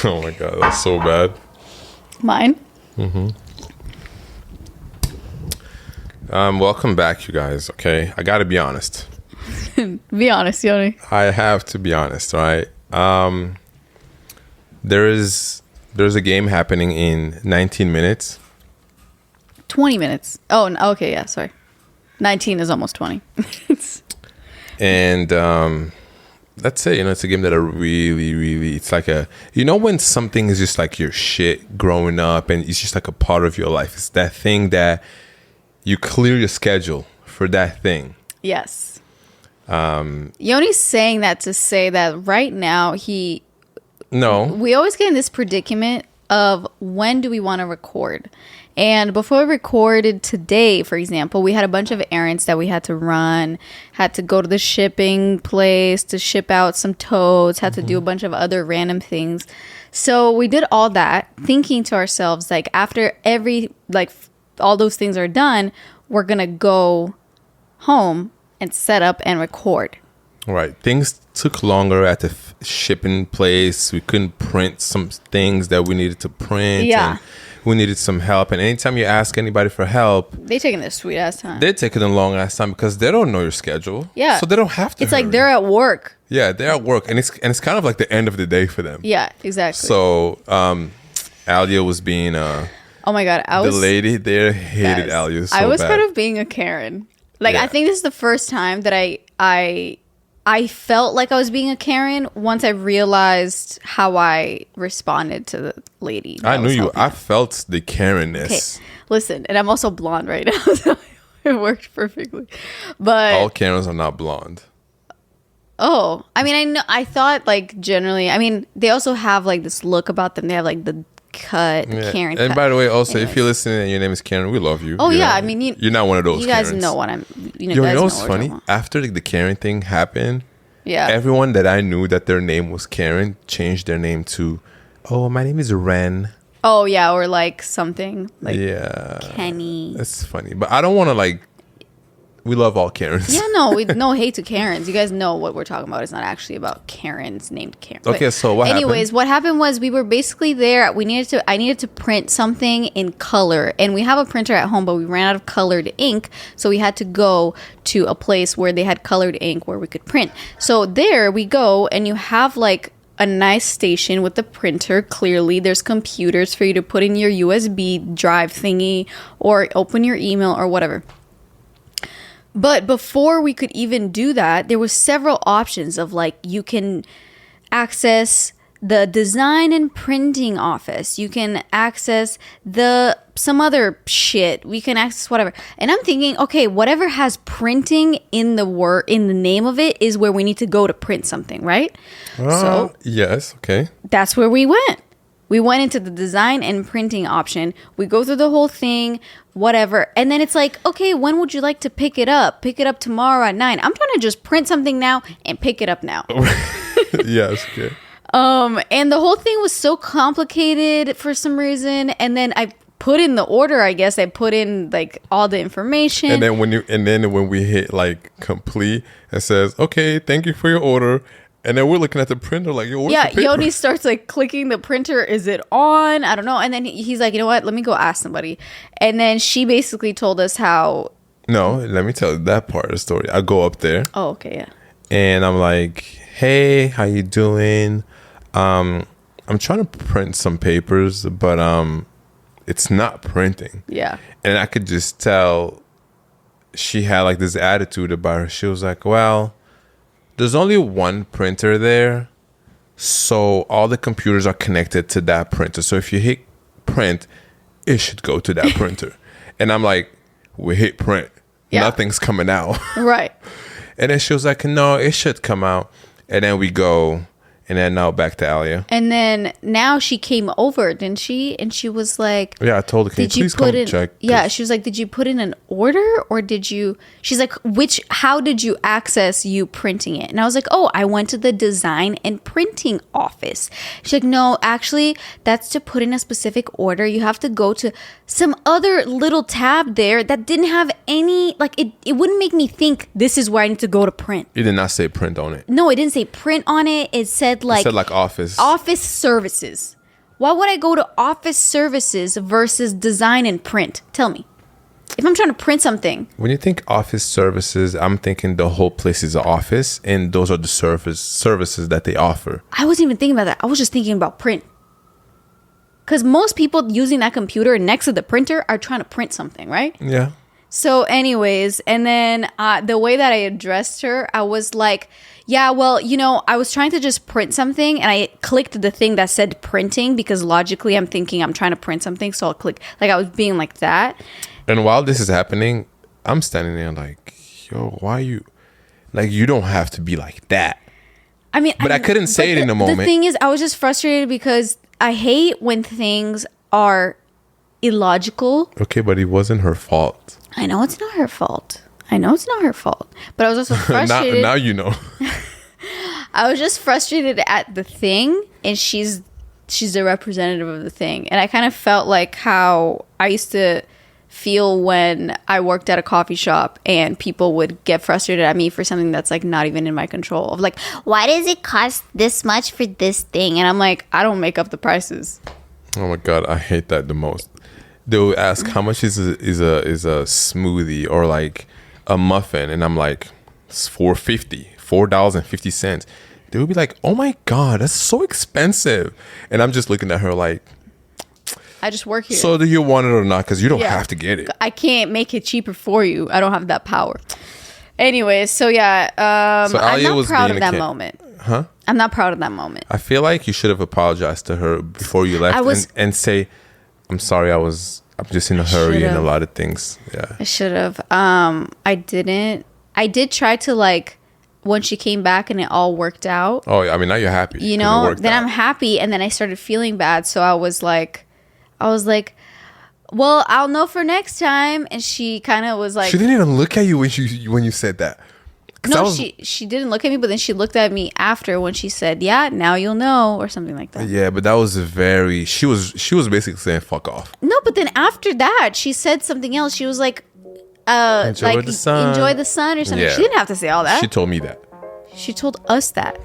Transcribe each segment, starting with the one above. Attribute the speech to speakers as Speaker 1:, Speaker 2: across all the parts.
Speaker 1: Oh my god, that's so bad.
Speaker 2: Mine?
Speaker 1: Welcome back, you guys. Okay, I gotta be honest.
Speaker 2: Be honest, Yoni.
Speaker 1: I have to be honest, right? There's a game happening in 19 minutes.
Speaker 2: 20 minutes. Oh, okay, yeah, sorry. 19 is almost 20.
Speaker 1: And that's it. It's a game that I really, it's like when something is just like your shit growing up and it's just like a part of your life. It's that thing that you clear your schedule for that thing.
Speaker 2: Yes. Yoni's saying that to say that right now
Speaker 1: No.
Speaker 2: we always get in this predicament of when do we want to record. And before we recorded today, for example, we had a bunch of errands that we had to run, had to go to the shipping place to ship out some totes, had to do a bunch of other random things. So we did all that thinking to ourselves, like after all those things are done, we're going to go home and set up and record.
Speaker 1: Right. Things took longer at the shipping place. We couldn't print some things that we needed to print.
Speaker 2: Yeah.
Speaker 1: And we needed some help. And anytime you ask anybody for help,
Speaker 2: They taking their sweet ass time.
Speaker 1: they're taking a long ass time because they don't know your schedule.
Speaker 2: Yeah.
Speaker 1: So they don't have to.
Speaker 2: It's like they're at work.
Speaker 1: Yeah, they're at work. And it's kind of like the end of the day for them.
Speaker 2: Yeah, exactly.
Speaker 1: So Alia was being
Speaker 2: oh my God.
Speaker 1: the lady there hated Alia so
Speaker 2: I was
Speaker 1: bad.
Speaker 2: kind of being a Karen. Like,
Speaker 1: Yeah.
Speaker 2: I think this is the first time that I felt like I was being a Karen once I realized how I responded to the lady.
Speaker 1: I knew you. I felt the Karen-ness.
Speaker 2: Okay, listen, and I'm also blonde right now, so it worked perfectly. But
Speaker 1: All Karens are not blonde.
Speaker 2: oh, I mean, I know. I thought like generally. I mean, they also have like this look about them. They have like the cut,
Speaker 1: Yeah.
Speaker 2: Karen.
Speaker 1: And
Speaker 2: cut.
Speaker 1: by the way, also,
Speaker 2: Anyways.
Speaker 1: if you're listening and your name is Karen, we love you.
Speaker 2: Oh
Speaker 1: You
Speaker 2: yeah,
Speaker 1: know,
Speaker 2: I mean,
Speaker 1: you're not one of those.
Speaker 2: You guys
Speaker 1: Karens.
Speaker 2: know what I'm. You
Speaker 1: You
Speaker 2: guys
Speaker 1: know what's
Speaker 2: what we're
Speaker 1: funny?
Speaker 2: talking about.
Speaker 1: After the Karen thing happened,
Speaker 2: Yeah.
Speaker 1: everyone that I knew that their name was Karen changed their name to, oh, my name is Ren.
Speaker 2: Oh yeah, or like something like
Speaker 1: Yeah.
Speaker 2: Kenny.
Speaker 1: That's funny. But I don't want to like, we love all Karens.
Speaker 2: Yeah, no hate to Karens. You guys know what we're talking about. It's not actually about Karens named Karen.
Speaker 1: Okay, so what
Speaker 2: anyways, what happened was we were basically there. I needed to print something in color, and we have a printer at home, but we ran out of colored ink, so we had to go to a place where they had colored ink where we could print. So there we go, and you have like a nice station with the printer. Clearly, there's computers for you to put in your USB drive thingy or open your email or whatever. But before we could even do that, there was several options of like you can access the design and printing office. You can access some other shit. We can access whatever. And I'm thinking, okay, whatever has printing in the name of it is where we need to go to print something, right? So
Speaker 1: yes, okay.
Speaker 2: that's where we went. We went into the design and printing option. We go through the whole thing, whatever. And then it's like, okay, when would you like to pick it up? Pick it up tomorrow at 9. I'm trying to just print something now and pick it up now.
Speaker 1: Yes, okay.
Speaker 2: And the whole thing was so complicated for some reason. And then I put in the order, I guess. I put in like all the information.
Speaker 1: And then when we hit like complete, it says, okay, thank you for your order. And then we're looking at the printer like, yo, what's the paper?
Speaker 2: Yoni starts like clicking the printer. Is it on? I don't know. And then he's like, you know what? Let me go ask somebody. And then she basically told us how.
Speaker 1: No, let me tell you that part of the story. I go up there.
Speaker 2: Oh, okay, yeah.
Speaker 1: And I'm like, hey, how you doing? I'm trying to print some papers, but it's not printing.
Speaker 2: Yeah.
Speaker 1: And I could just tell she had like this attitude about her. She was like, well, there's only one printer there, so all the computers are connected to that printer. So if you hit print, it should go to that printer. And I'm like, we hit print.
Speaker 2: Yeah.
Speaker 1: Nothing's coming out.
Speaker 2: Right.
Speaker 1: And then she was like, no, it should come out. And then we go, and then now back to Alia.
Speaker 2: And then now she came over, didn't she? And she was like,
Speaker 1: Yeah, I told her, can you please come check?
Speaker 2: Yeah, she was like, did you put in an order or did you? She's like, how did you access you printing it? And I was like, oh, I went to the design and printing office. She's like, no, actually, that's to put in a specific order. You have to go to some other little tab there that didn't have any, like, it wouldn't make me think this is where I need to go to print.
Speaker 1: You did not say print on it.
Speaker 2: No, it didn't say print on it. It said like
Speaker 1: office.
Speaker 2: Office services. Why would I go to office services versus design and print? Tell me. If I'm trying to print something.
Speaker 1: When you think office services, I'm thinking the whole place is an office, and those are the services that they offer.
Speaker 2: I wasn't even thinking about that. I was just thinking about print. Because most people using that computer next to the printer are trying to print something, right?
Speaker 1: Yeah.
Speaker 2: So anyways, and then the way that I addressed her, I was like, yeah, well, I was trying to just print something, and I clicked the thing that said printing because logically I'm thinking I'm trying to print something. So I'll click, like I was being like that.
Speaker 1: And while this is happening, I'm standing there like, yo, why you... Like, you don't have to be like that.
Speaker 2: I mean...
Speaker 1: But I couldn't say it in the moment.
Speaker 2: The thing is, I was just frustrated because I hate when things are illogical.
Speaker 1: Okay, but it wasn't her fault.
Speaker 2: I know it's not her fault. But I was also frustrated.
Speaker 1: now you know.
Speaker 2: I was just frustrated at the thing, and she's the representative of the thing. And I kind of felt like how I used to feel when I worked at a coffee shop and people would get frustrated at me for something that's like not even in my control. Of like, why does it cost this much for this thing? And I'm like, I don't make up the prices.
Speaker 1: Oh my God, I hate that the most. They will ask how much is a smoothie or like a muffin, and I'm like, it's $4.50. They would be like, oh my God, that's so expensive. And I'm just looking at her like,
Speaker 2: I just work here.
Speaker 1: So do you want it or not? Because you don't have to get it.
Speaker 2: I can't make it cheaper for you. I don't have that power. Anyways, so yeah, I'm not proud of that moment.
Speaker 1: Huh?
Speaker 2: I'm not proud of that moment.
Speaker 1: I feel like you should have apologized to her before you left and say, I'm sorry, I'm just in a hurry and a lot of things. Yeah.
Speaker 2: I should have. I didn't. I did try to like, when she came back and it all worked out.
Speaker 1: Oh, I mean, now you're happy.
Speaker 2: Then I'm happy, and then I started feeling bad. So I was like, well, I'll know for next time. And she kind of was like,
Speaker 1: she didn't even look at you when you said that.
Speaker 2: No, she didn't look at me, but then she looked at me after when she said, yeah, now you'll know, or something like that.
Speaker 1: Yeah, but that was she was basically saying fuck off.
Speaker 2: No, but then after that, she said something else. She was like,
Speaker 1: enjoy the sun
Speaker 2: or something.
Speaker 1: Yeah.
Speaker 2: She didn't have to say all that.
Speaker 1: She told me that.
Speaker 2: She told us that.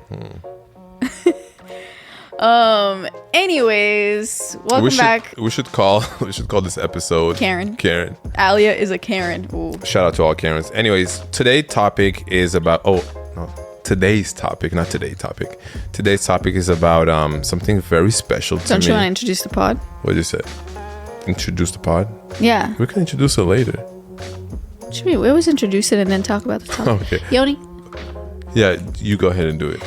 Speaker 2: Anyways, welcome back.
Speaker 1: We should call this episode
Speaker 2: Karen.
Speaker 1: Alia
Speaker 2: is a Karen. Ooh.
Speaker 1: Shout out to all Karens. Anyways, today's topic is about Today's topic is about something very special to me.
Speaker 2: Don't you want to introduce the pod?
Speaker 1: What did you say? Introduce the pod?
Speaker 2: Yeah.
Speaker 1: We can introduce it later.
Speaker 2: We always introduce it and then talk about the topic.
Speaker 1: Okay.
Speaker 2: Yoni?
Speaker 1: Yeah, you go ahead and do it.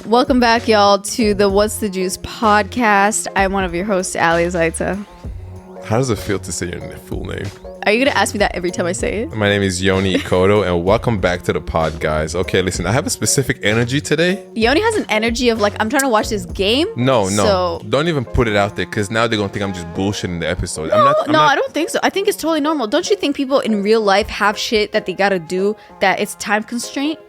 Speaker 2: Welcome back, y'all, to the What's the Juice podcast. I'm one of your hosts, Alia Zaitza.
Speaker 1: How does it feel to say your full name?
Speaker 2: Are you going to ask me that every time I say it?
Speaker 1: My name is Yoni Kodo, and welcome back to the pod, guys. Okay, listen, I have a specific energy today.
Speaker 2: Yoni has an energy of like, I'm trying to watch this game.
Speaker 1: No. Don't even put it out there, because now they're going to think I'm just bullshitting the episode.
Speaker 2: No, I don't think so. I think it's totally normal. Don't you think people in real life have shit that they got to do that it's time constraint?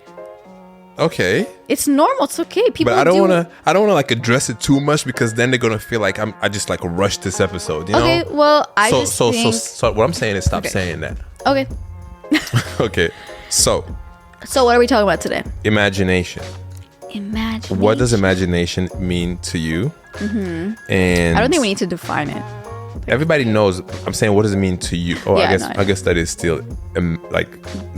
Speaker 1: Okay.
Speaker 2: It's normal. It's okay. People.
Speaker 1: But I don't want to like address it too much, because then they're gonna feel like I just like rushed this episode. You know.
Speaker 2: Okay. Well,
Speaker 1: So what I'm saying is stop saying that.
Speaker 2: Okay.
Speaker 1: Okay. So
Speaker 2: what are we talking about today?
Speaker 1: Imagination. What does imagination mean to you? Mm-hmm. And
Speaker 2: I don't think we need to define it.
Speaker 1: Everybody knows. I'm saying, what does it mean to you? Oh,
Speaker 2: yeah,
Speaker 1: I guess that is still like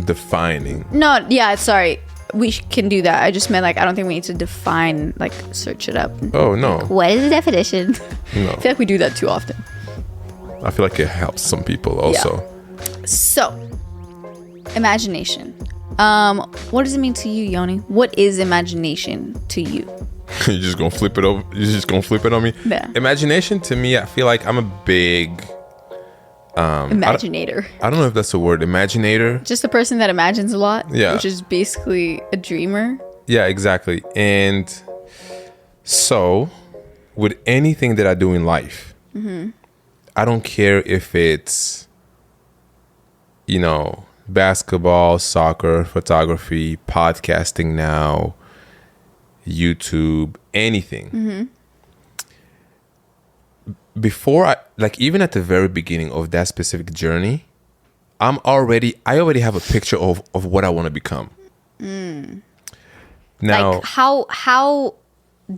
Speaker 1: defining.
Speaker 2: No. Yeah. Sorry. We can do that. I just meant like, I don't think we need to define, like search it up.
Speaker 1: Oh, no.
Speaker 2: Like, what is the definition?
Speaker 1: No.
Speaker 2: I feel like we do that too often.
Speaker 1: I feel like it helps some people also.
Speaker 2: Yeah. So, imagination. What does it mean to you, Yoni? What is imagination to you?
Speaker 1: You're just gonna flip it over. You're just gonna flip it on me.
Speaker 2: Yeah.
Speaker 1: Imagination to me, I feel like I'm a big
Speaker 2: imaginator.
Speaker 1: I don't know if that's a word. Imaginator.
Speaker 2: Just a person that imagines a lot.
Speaker 1: Yeah.
Speaker 2: Which is basically a dreamer.
Speaker 1: Yeah, exactly. And so, with anything that I do in life, mm-hmm. I don't care if it's, basketball, soccer, photography, podcasting now, YouTube, anything. Mm-hmm. Before even at the very beginning of that specific journey, I already have a picture of what I want to become. Now,
Speaker 2: like how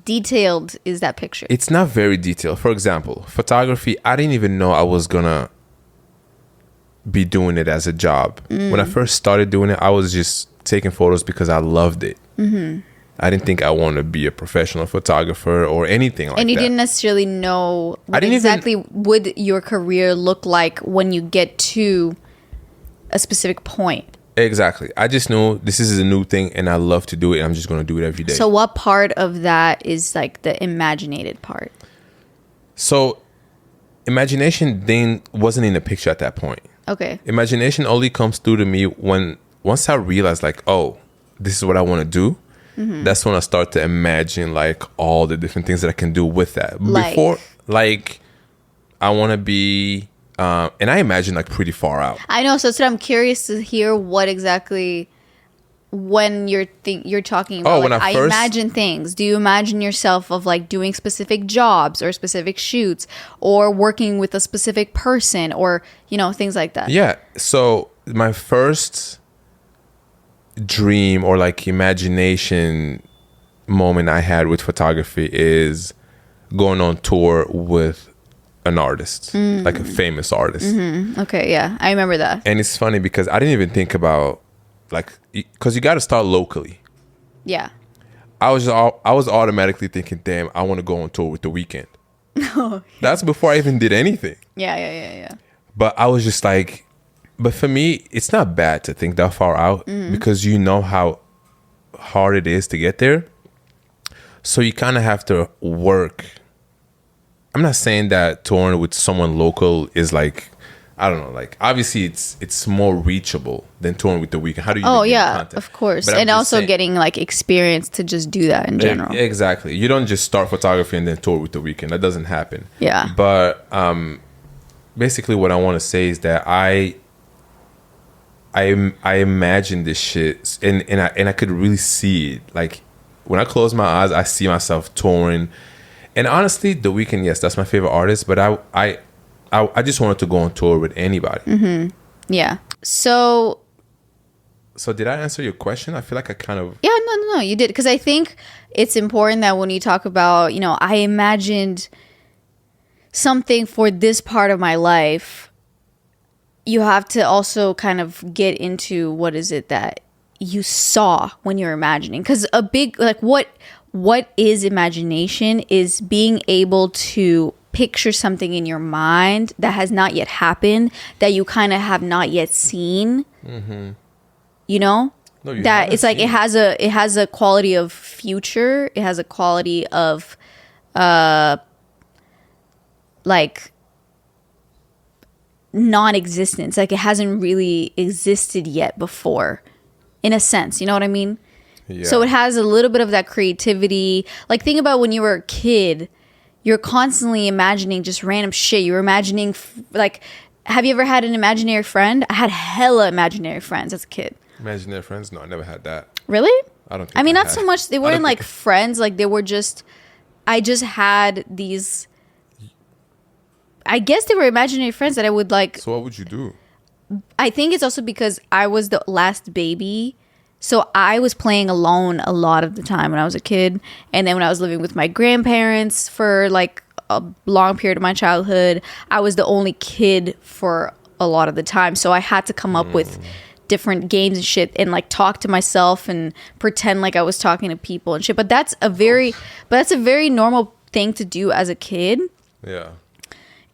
Speaker 2: detailed is that picture?
Speaker 1: it's not very detailed. For example, photography, I didn't even know I was gonna be doing it as a job. When I first started doing it, I was just taking photos because I loved it. I didn't think I wanted to be a professional photographer or anything like that.
Speaker 2: And you didn't necessarily know what exactly would your career look like when you get to a specific point.
Speaker 1: Exactly. I just knew this is a new thing and I love to do it. And I'm just going to do it every day.
Speaker 2: So what part of that is like the imaginated part?
Speaker 1: So imagination then wasn't in the picture at that point.
Speaker 2: Okay.
Speaker 1: Imagination only comes through to me once I realize like, oh, this is what I want to do. That's when I start to imagine like all the different things that I can do with that.
Speaker 2: Like?
Speaker 1: Before, like I want to be, and I imagine like pretty far out.
Speaker 2: I know. So I'm curious to hear what exactly when you're talking about.
Speaker 1: Oh,
Speaker 2: like,
Speaker 1: when I
Speaker 2: I
Speaker 1: first
Speaker 2: imagine things. Do you imagine yourself of like doing specific jobs or specific shoots or working with a specific person or things like that?
Speaker 1: Yeah. So my first dream or like imagination moment I had with photography is going on tour with an artist, like a famous artist.
Speaker 2: Okay, yeah, I remember that.
Speaker 1: And it's funny because I didn't even think about like, because you got to start locally.
Speaker 2: Yeah.
Speaker 1: I was automatically thinking, damn, I want to go on tour with The Weeknd. That's before I even did anything.
Speaker 2: Yeah.
Speaker 1: But I was just like, but for me, it's not bad to think that far out because you know how hard it is to get there. So you kind of have to work. I'm not saying that touring with someone local is like, I don't know, like obviously it's more reachable than touring with The Weeknd. How do you?
Speaker 2: Oh
Speaker 1: even get
Speaker 2: yeah,
Speaker 1: content?
Speaker 2: of course,
Speaker 1: But I'm
Speaker 2: and
Speaker 1: just
Speaker 2: also
Speaker 1: saying-
Speaker 2: getting like experience to just do that in general.
Speaker 1: Exactly. You don't just start photography and then tour with The Weeknd. That doesn't happen.
Speaker 2: Yeah.
Speaker 1: But basically, what I want to say is that I imagine this shit and I could really see it. Like when I close my eyes, I see myself touring. And honestly, The Weeknd, yes, that's my favorite artist. But I just wanted to go on tour with anybody.
Speaker 2: Yeah. So
Speaker 1: did I answer your question? I feel like I kind of...
Speaker 2: yeah, no, you did, because I think it's important that when you talk about, I imagined something for this part of my life, you have to also kind of get into what is it that you saw when you're imagining. Because a big, like, what is imagination is being able to picture something in your mind that has not yet happened, that you kind of have not yet seen. No, that it's like it has a quality of future. It has a quality of like non-existence. Like it hasn't really existed yet before, in a sense. You know what I mean?
Speaker 1: Yeah.
Speaker 2: So it has a little bit of that creativity. Like think about when you were a kid, you're constantly imagining just random shit. You were imagining like, have you ever had an imaginary friend? I had hella imaginary friends as a kid.
Speaker 1: Imaginary friends? No, I never had that.
Speaker 2: Really?
Speaker 1: I don't think
Speaker 2: I mean,
Speaker 1: I
Speaker 2: not
Speaker 1: had.
Speaker 2: so much. They weren't like friends. Like they were just, I just had these, I guess they were imaginary friends that I would like.
Speaker 1: So what would you do?
Speaker 2: I think it's also because I was the last baby. So I was playing alone a lot of the time when I was a kid. And then when I was living with my grandparents for like a long period of my childhood, I was the only kid for a lot of the time. So I had to come up with different games and shit and like talk to myself and pretend like I was talking to people and shit. But that's a very normal thing to do as a kid.
Speaker 1: Yeah.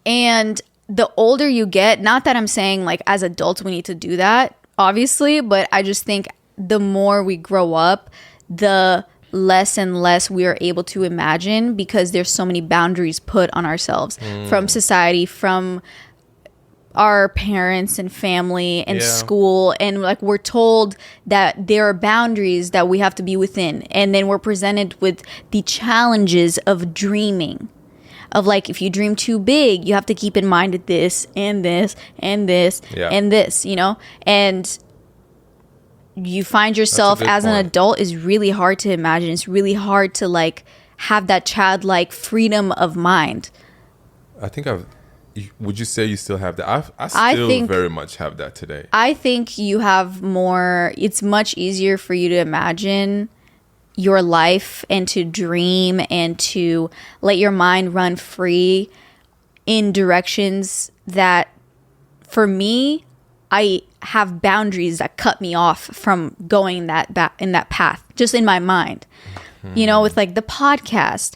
Speaker 2: And the older you get, not that I'm saying like as adults we need to do that, obviously, but I just think the more we grow up, the less and less we are able to imagine because there's so many boundaries put on ourselves from society, from our parents and family and school. And like we're told that there are boundaries that we have to be within. And then we're presented with the challenges of dreaming. Of like, if you dream too big, you have to keep in mind this and this and this and this, and you find yourself as an adult is really hard to imagine. It's really hard to like have that childlike freedom of mind.
Speaker 1: I think would you say you still have that? I still very much have that today.
Speaker 2: I think you have more, it's much easier for you to imagine your life and to dream and to let your mind run free in directions that, for me, I have boundaries that cut me off from going in that path, just in my mind. You know, with like the podcast,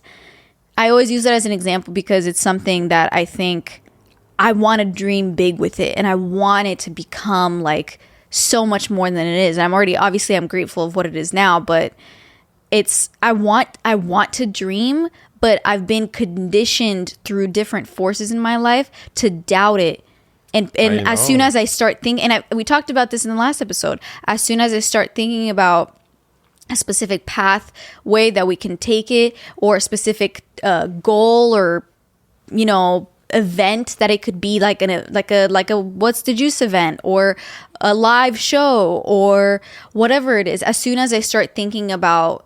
Speaker 2: I always use that as an example because it's something that I think I want to dream big with it, and I want it to become like so much more than it is. And I'm grateful of what it is now, but I want to dream, but I've been conditioned through different forces in my life to doubt it. And as soon as I start thinking, and we talked about this in the last episode, as soon as I start thinking about a specific pathway that we can take it, or a specific goal, or, you know, event that it could be like a What's the Juice event, or a live show, or whatever it is, as soon as I start thinking about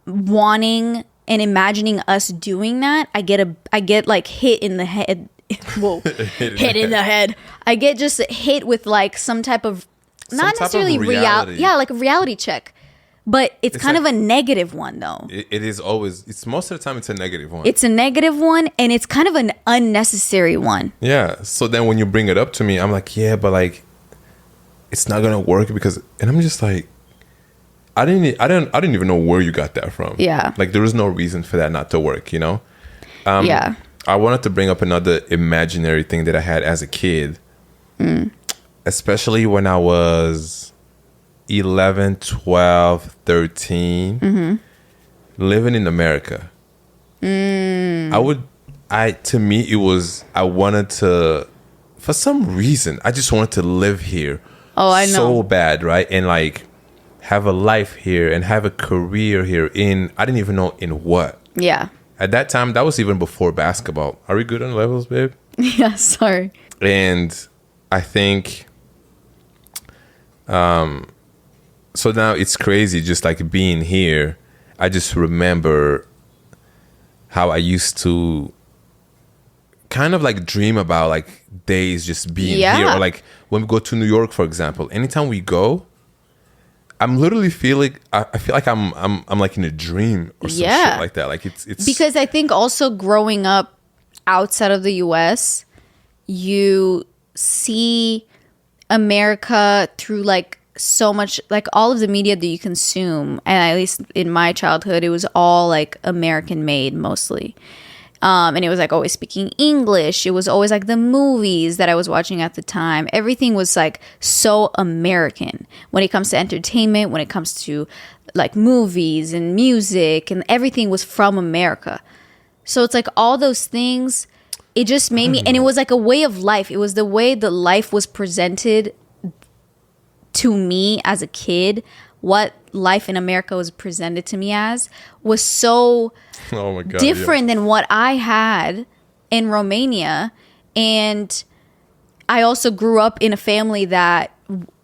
Speaker 2: wanting and imagining us doing that, I get like hit in the head. Whoa, hit in the head. I get just hit with like some type of, not necessarily reality. Yeah, like a reality check. But it's kind of a negative one, though.
Speaker 1: It is always. It's most of the time it's a negative one.
Speaker 2: It's a negative one, and it's kind of an unnecessary one.
Speaker 1: Yeah. So then when you bring it up to me, I'm like, yeah, but like, it's not gonna work because, and I'm just like, I didn't even know where you got that from.
Speaker 2: Yeah.
Speaker 1: Like there was no reason for that not to work, you know.
Speaker 2: Yeah.
Speaker 1: I wanted to bring up another imaginary thing that I had as a kid, especially when I was 11, 12, 13, living in America. To me, it was, I wanted to, for some reason, I just wanted to live here.
Speaker 2: Oh, I know.
Speaker 1: So bad, right? And like have a life here and have a career here I didn't even know in what.
Speaker 2: Yeah.
Speaker 1: At that time, that was even before basketball. Are we good on levels, babe?
Speaker 2: Yeah, sorry.
Speaker 1: And I think, so now it's crazy just like being here. I just remember how I used to kind of like dream about like days just being here. Or like when we go to New York, for example, anytime we go, I'm literally I feel like I'm like in a dream or some shit like that. Like it's
Speaker 2: because I think also growing up outside of the US, you see America through like so much, like all of the media that you consume, and at least in my childhood, it was all like American made mostly. And it was like always speaking English. It was always like the movies that I was watching at the time. Everything was like so American when it comes to entertainment, when it comes to like movies and music, and everything was from America. So it's like all those things, it just made me, and it was like a way of life. It was the way that life was presented to me as a kid. What life in America was presented to me as was so different than what I had in Romania. And I also grew up in a family that,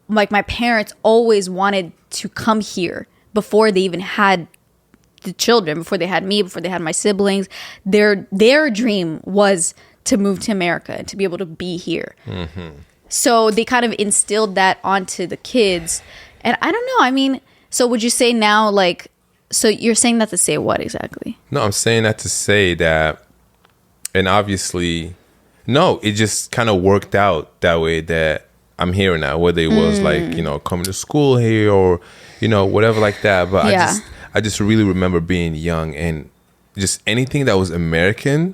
Speaker 2: like, my parents always wanted to come here before they even had the children, before they had me, before they had my siblings. Their dream was to move to America and to be able to be here. So they kind of instilled that onto the kids. And I don't know, I mean, so would you say now, like, so you're saying that to say what exactly?
Speaker 1: No, I'm saying that to say that, and obviously, no, it just kind of worked out that way that I'm here now, whether it was like, you know, coming to school here or, you know, whatever like that. But I just really remember being young, and just anything that was American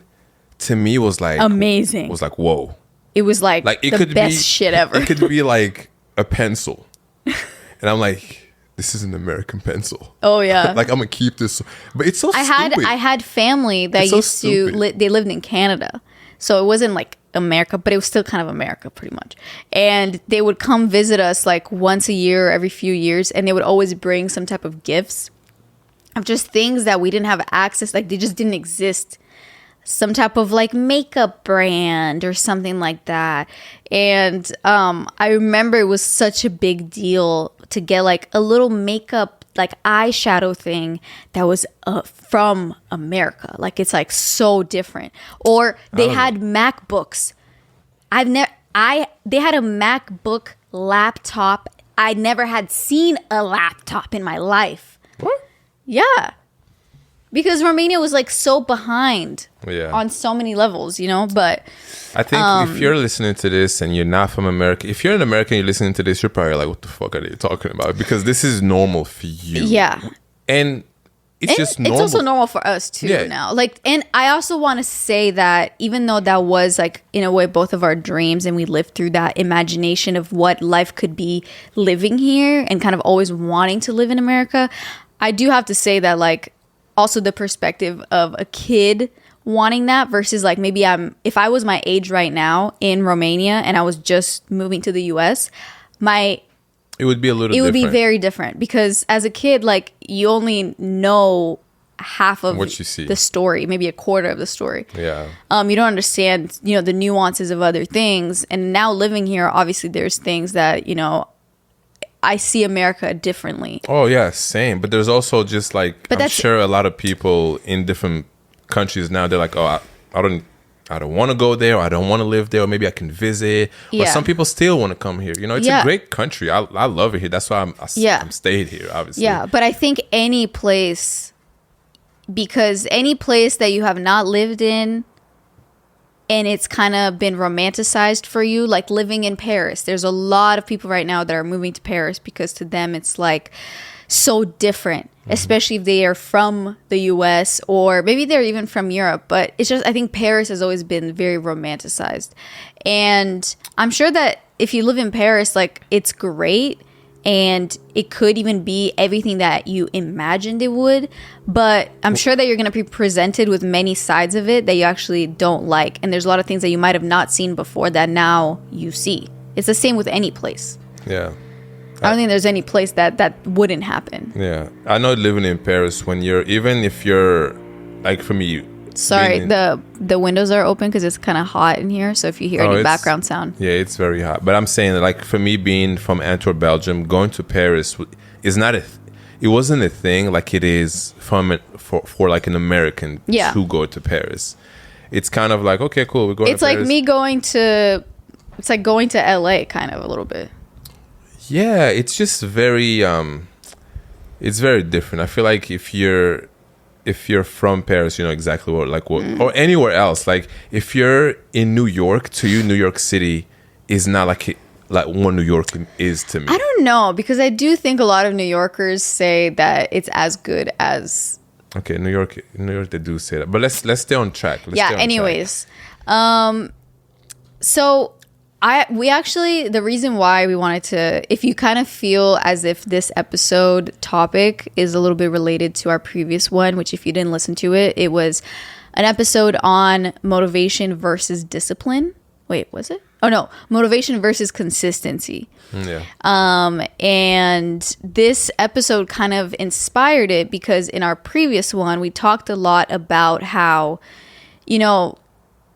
Speaker 1: to me was like
Speaker 2: amazing.
Speaker 1: Was like, whoa.
Speaker 2: It was like
Speaker 1: it
Speaker 2: the
Speaker 1: could
Speaker 2: best
Speaker 1: be,
Speaker 2: shit ever.
Speaker 1: It could be like a pencil. And I'm like, this is an American pencil.
Speaker 2: Oh yeah.
Speaker 1: Like I'm gonna keep this, but it's so stupid.
Speaker 2: I had family that used to they lived in Canada, so it wasn't like America, but it was still kind of America pretty much. And they would come visit us like once a year, every few years, and they would always bring some type of gifts of just things that we didn't have access, like they just didn't exist. Some type of like makeup brand or something like that. And I remember it was such a big deal to get like a little makeup, like eyeshadow thing that was from America. Like it's like so different. Or they had MacBooks. They had a MacBook laptop. I never had seen a laptop in my life.
Speaker 1: What?
Speaker 2: Yeah. Because Romania was like so behind on so many levels, you know? But
Speaker 1: I think if you're listening to this and you're not from America, if you're an American, you're listening to this, you're probably like, what the fuck are they talking about? Because this is normal for you.
Speaker 2: Yeah.
Speaker 1: And it's just normal.
Speaker 2: It's also normal for us too now. Like, and I also want to say that even though that was like, in a way, both of our dreams, and we lived through that imagination of what life could be living here and kind of always wanting to live in America, I do have to say that, like, also the perspective of a kid wanting that versus like maybe if I was my age right now in Romania and I was just moving to the US, it would be a little different. It would be very different because as a kid, like, you only know half of
Speaker 1: what you see.
Speaker 2: The story, maybe a quarter of the story.
Speaker 1: Yeah.
Speaker 2: You don't understand, you know, the nuances of other things. And now living here, obviously there's things that, you know, I see America differently.
Speaker 1: Oh yeah, same. But there's also just like, I'm sure a lot of people in different countries now, they're like, oh, I don't want to go there, or I don't want to live there, or maybe I can visit. But some people still want to come here. You know, it's a great country. I love it here. That's why I'm stayed here, obviously.
Speaker 2: Yeah, but I think any place, because any place that you have not lived in and it's kind of been romanticized for you, like living in Paris. There's a lot of people right now that are moving to Paris because to them it's like so different, especially if they are from the US or maybe they're even from Europe. But it's just, I think Paris has always been very romanticized. And I'm sure that if you live in Paris, like, it's great. And it could even be everything that you imagined it would. But I'm sure that you're going to be presented with many sides of it that you actually don't like. And there's a lot of things that you might have not seen before that now you see. It's the same with any place.
Speaker 1: Yeah.
Speaker 2: I don't think there's any place that wouldn't happen.
Speaker 1: Yeah. I know living in Paris, even if you're, like, for me.
Speaker 2: Sorry, the windows are open because it's kind of hot in here. So if you hear any background sound.
Speaker 1: Yeah, it's very hot. But I'm saying that, like, for me being from Antwerp, Belgium, going to Paris is not it wasn't a thing like it is for like an American to go to Paris. It's kind of like, okay, cool, we're going to Paris.
Speaker 2: It's like going to LA kind of a little bit.
Speaker 1: Yeah, it's just very it's very different. I feel like if you're from Paris, you know exactly what or anywhere else. Like, if you're in New York, to you, New York City is not like what New York is to me.
Speaker 2: I don't know, because I do think a lot of New Yorkers say that it's as good as.
Speaker 1: Okay, New York, they do say that. But let's stay on track.
Speaker 2: Anyways, so we actually, the reason why we wanted to, if you kind of feel as if this episode topic is a little bit related to our previous one, which if you didn't listen to it, it was an episode on motivation versus discipline. Wait, was it? Oh no, motivation versus consistency.
Speaker 1: Yeah.
Speaker 2: And this episode kind of inspired it because in our previous one, we talked a lot about how, you know,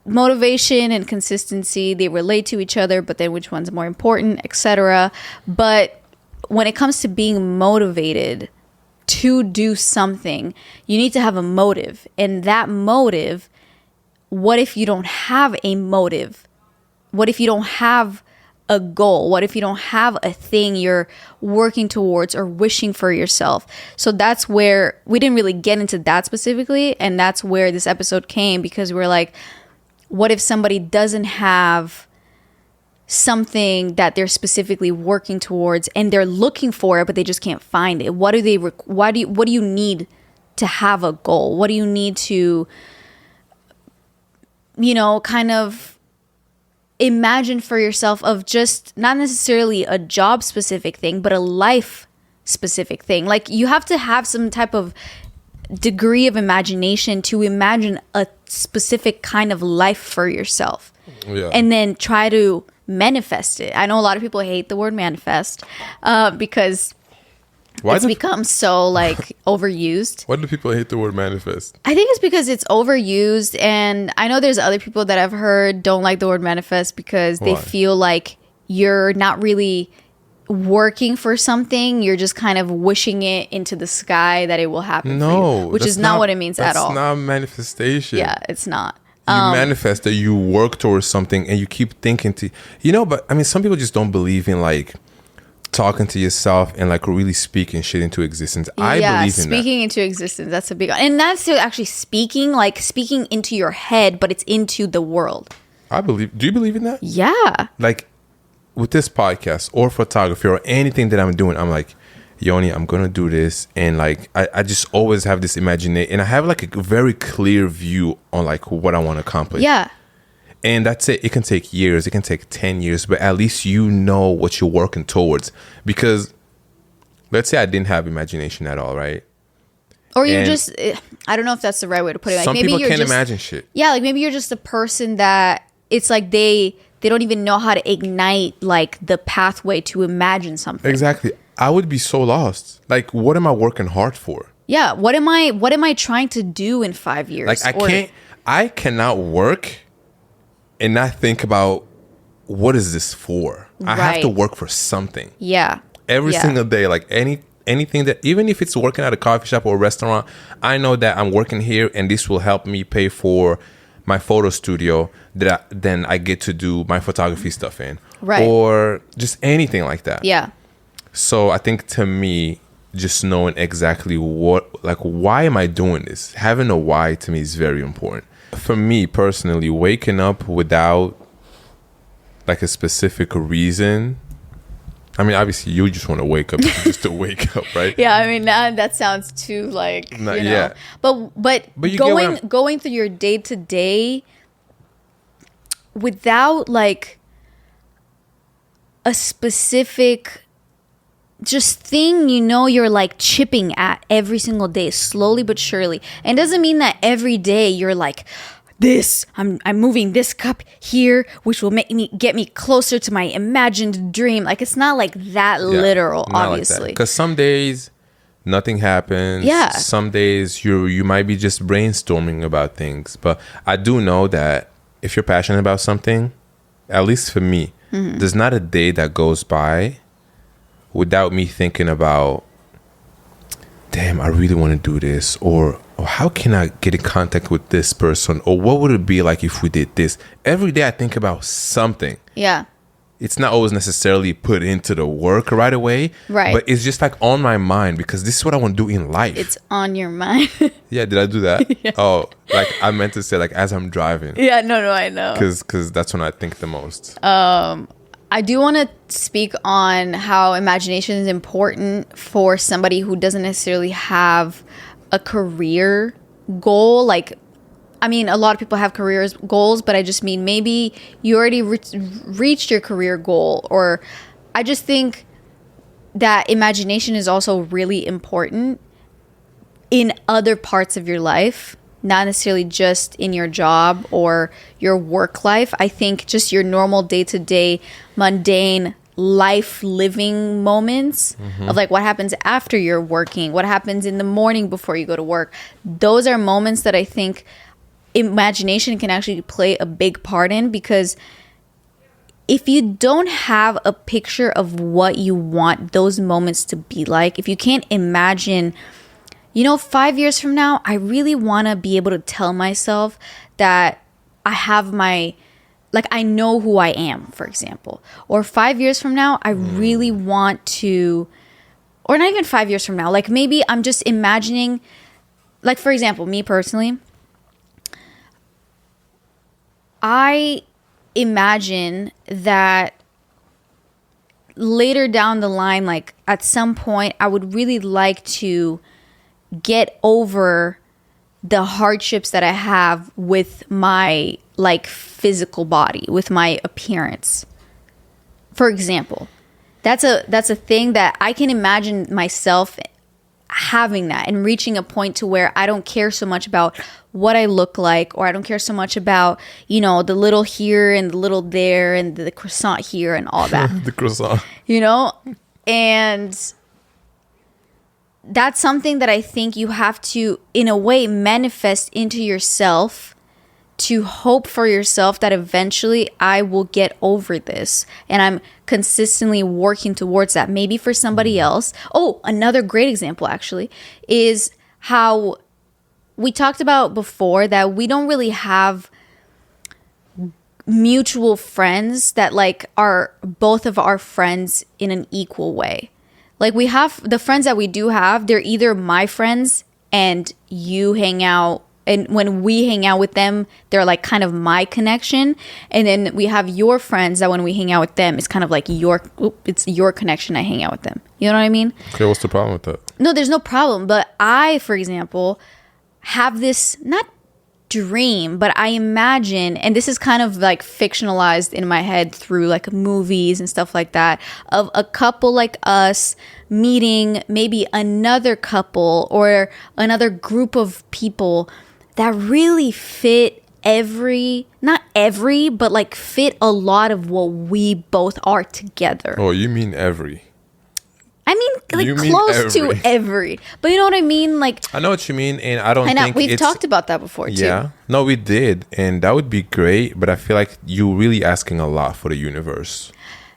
Speaker 2: motivation and consistency, they relate to each other, but then which one's more important, etc. But when it comes to being motivated to do something, you need to have a motive. And that motive, what if you don't have a motive? What if you don't have a goal? What if you don't have a thing you're working towards or wishing for yourself? So that's where we didn't really get into that specifically. And that's where this episode came, because we're like, what if somebody doesn't have something that they're specifically working towards and they're looking for it, but they just can't find it? What do you need to have a goal? What do you need to, you know, kind of imagine for yourself of just not necessarily a job specific thing, but a life specific thing? Like, you have to have some type of degree of imagination to imagine a specific kind of life for yourself, and then try to manifest it. I know a lot of people hate the word manifest because it's become so like overused.
Speaker 1: Why do people hate the word manifest?
Speaker 2: I think it's because it's overused, and I know there's other people that I've heard don't like the word manifest because they feel like you're not really working for something, you're just kind of wishing it into the sky that it will happen for you, which is not what it means at all.
Speaker 1: That's not manifestation.
Speaker 2: Yeah, it's not.
Speaker 1: You manifest that, you work towards something and you keep thinking but I mean, some people just don't believe in like talking to yourself and like really speaking shit into existence. I believe in
Speaker 2: speaking into existence. That's a big one. And that's actually speaking, like speaking into your head, but it's into the world.
Speaker 1: Do you believe in that?
Speaker 2: Yeah.
Speaker 1: Like with this podcast or photography or anything that I'm doing, I'm like, Yoni, I'm gonna do this, and like I just always have this imagination, and I have like a very clear view on like what I want to accomplish.
Speaker 2: Yeah.
Speaker 1: And that's it. It can take years. It can take 10 years, but at least you know what you're working towards. Because let's say I didn't have imagination at all, right?
Speaker 2: Or you're just, I don't know if that's the right way to put it. Like
Speaker 1: some
Speaker 2: maybe
Speaker 1: people
Speaker 2: you're
Speaker 1: can't
Speaker 2: just,
Speaker 1: imagine shit.
Speaker 2: Yeah, like maybe you're just a person that it's like they don't even know how to ignite like the pathway to imagine something.
Speaker 1: Exactly. I would be so lost. Like, what am I working hard for?
Speaker 2: Yeah. What am I trying to do in 5 years?
Speaker 1: Like I cannot work and not think about what is this for? I have to work for something.
Speaker 2: Yeah.
Speaker 1: Every single day, like anything that, even if it's working at a coffee shop or a restaurant, I know that I'm working here and this will help me pay for my photo studio that then I get to do my photography stuff in.
Speaker 2: Right.
Speaker 1: Or just anything like that.
Speaker 2: Yeah.
Speaker 1: So I think to me, just knowing exactly why am I doing this? Having a why to me is very important. For me personally, waking up without like a specific reason. I mean, obviously you just want to wake up just to wake up, right?
Speaker 2: Yeah, I mean that sounds too like, you know.
Speaker 1: Yeah.
Speaker 2: But
Speaker 1: you
Speaker 2: going through your day to day without like a specific just thing, you're like chipping at every single day, slowly but surely. And it doesn't mean that every day you're like, this, I'm moving this cup here, which will get me closer to my imagined dream. Like, it's not like that literal, obviously.
Speaker 1: Because some days nothing happens.
Speaker 2: Yeah.
Speaker 1: Some days you might be just brainstorming about things. But I do know that if you're passionate about something, at least for me, there's not a day that goes by without me thinking about, damn, I really want to do this, or how can I get in contact with this person, or what would it be like if we did this? Every day I think about something.
Speaker 2: Yeah.
Speaker 1: It's not always necessarily put into the work right away.
Speaker 2: Right.
Speaker 1: But it's just like on my mind because this is what I want to do in life.
Speaker 2: It's on your mind.
Speaker 1: Yeah, did I do that?
Speaker 2: Yeah.
Speaker 1: Oh, like I meant to say like as I'm driving.
Speaker 2: Yeah, no, I know.
Speaker 1: Because that's when I think the most.
Speaker 2: I do want to speak on how imagination is important for somebody who doesn't necessarily have a career goal. Like, I mean, a lot of people have goals, but I just mean maybe you already reached your career goal. Or I just think that imagination is also really important in other parts of your life, not necessarily just in your job or your work life. I think just your normal day-to-day mundane life living moments of like what happens after you're working, what happens in the morning before you go to work. Those are moments that I think imagination can actually play a big part in, because if you don't have a picture of what you want those moments to be like, if you can't imagine, 5 years from now, I really want to be able to tell myself that I have I know who I am, for example. Or 5 years from now, I really want to, or not even 5 years from now, like maybe I'm just imagining, like for example, me personally, I imagine that later down the line, like at some point, I would really like to get over the hardships that I have with my like physical body, with my appearance. For example, that's a thing that I can imagine myself having that and reaching a point to where I don't care so much about what I look like, or I don't care so much about, the little here and the little there and the croissant here and all that.
Speaker 1: The croissant.
Speaker 2: And that's something that I think you have to, in a way, manifest into yourself to hope for yourself that eventually I will get over this. And I'm consistently working towards that. Maybe for somebody else. Oh, another great example actually is how we talked about before that we don't really have mutual friends that like are both of our friends in an equal way. Like we have the friends that we do have, they're either my friends and you hang out, and when we hang out with them, they're like kind of my connection. And then we have your friends that when we hang out with them, it's kind of like it's your connection. I hang out with them. You know what I mean?
Speaker 1: Okay, what's the problem with that?
Speaker 2: No, there's no problem. But I, for example, have this not dream, but I imagine, and this is kind of like fictionalized in my head through like movies and stuff like that, of a couple like us meeting maybe another couple or another group of people that really fit not every, but like fit a lot of what we both are together.
Speaker 1: Oh, you mean every?
Speaker 2: I mean, like close to every, but you know what I mean? Like,
Speaker 1: I know what you mean, and I don't think
Speaker 2: we've talked about that before too.
Speaker 1: Yeah, no, we did, and that would be great, but I feel like you're really asking a lot for the universe.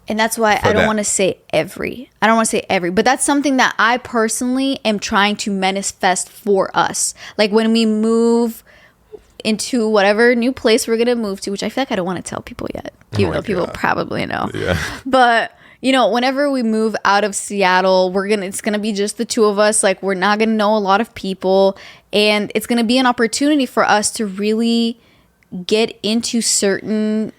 Speaker 1: And
Speaker 2: that's why I don't want to say every. I don't want to say every, but that's something that I personally am trying to manifest for us. Like when we move into whatever new place we're gonna move to, which I feel like I don't want to tell people yet, even though people probably know.
Speaker 1: Yeah,
Speaker 2: but. You know, whenever we move out of Seattle, it's gonna be just the two of us. Like, we're not gonna know a lot of people, and it's gonna be an opportunity for us to really get into certain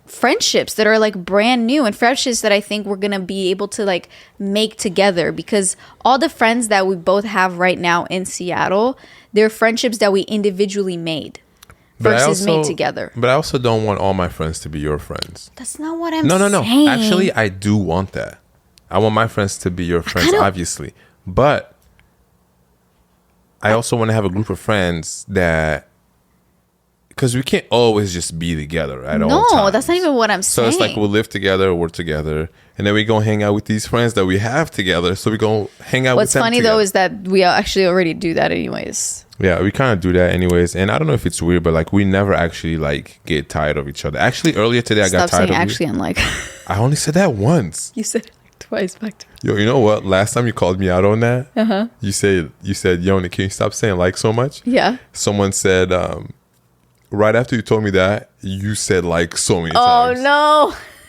Speaker 2: friendships that are like brand new, and friendships that I think we're gonna be able to like make together, because all the friends that we both have right now in Seattle, they're friendships that we individually made. Versus made together.
Speaker 1: But I also don't want all my friends to be your friends.
Speaker 2: That's not what I'm saying.
Speaker 1: No. Actually, I do want that. I want my friends to be your friends, obviously. But I also want to have a group of friends that... Because we can't always just be together at all times.
Speaker 2: No, that's not even what I'm saying.
Speaker 1: So it's like we'll live together, we're together, and then we go hang out with these friends that we have together. So we go hang out with them.
Speaker 2: What's funny though is that we actually already do that anyways.
Speaker 1: Yeah, we kind of do that anyways. And I don't know if it's weird, but like we never actually like get tired of each other. Actually, earlier today I got tired of you.
Speaker 2: Actually, unlike.
Speaker 1: I only said that once.
Speaker 2: You said it like twice back to me.
Speaker 1: Yo, you know what? Last time you called me out on that, you said, Yoni, can you stop saying like so much?
Speaker 2: Yeah.
Speaker 1: Someone said, right after you told me that, you said like so many times.
Speaker 2: Oh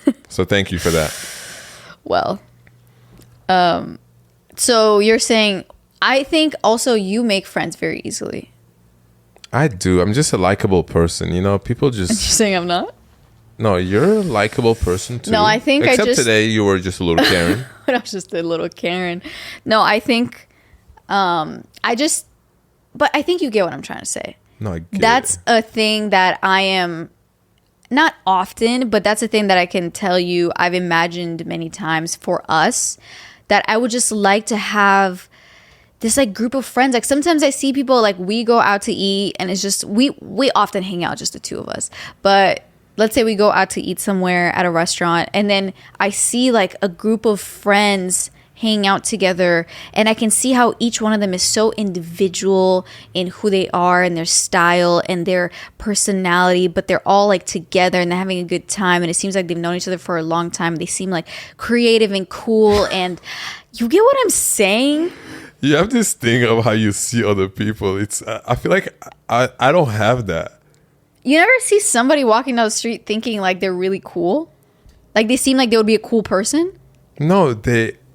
Speaker 2: no.
Speaker 1: So thank you for that.
Speaker 2: Well, so you're saying, I think also you make friends very easily.
Speaker 1: I do. I'm just a likable person. You know, people just...
Speaker 2: And you're saying I'm not?
Speaker 1: No, you're a likable person too.
Speaker 2: No, I think
Speaker 1: Except today you were just a little Karen.
Speaker 2: I was just a little Karen. No, I think... But I think you get what I'm trying to say.
Speaker 1: No, I get
Speaker 2: That's a thing that I am... Not often, but that's a thing that I can tell you I've imagined many times for us. That I would just like to have... this like group of friends. Like sometimes I see people, like we go out to eat and it's just we often hang out, just the two of us, but let's say we go out to eat somewhere at a restaurant and then I see like a group of friends hang out together, and I can see how each one of them is so individual in who they are and their style and their personality, but they're all like together and they're having a good time, and it seems like they've known each other for a long time. They seem like creative and cool, and you get what I'm saying?
Speaker 1: You have this thing of how you see other people. It's I feel like I don't have that.
Speaker 2: You never see somebody walking down the street thinking like they're really cool? Like they seem like they would be a cool person?
Speaker 1: No,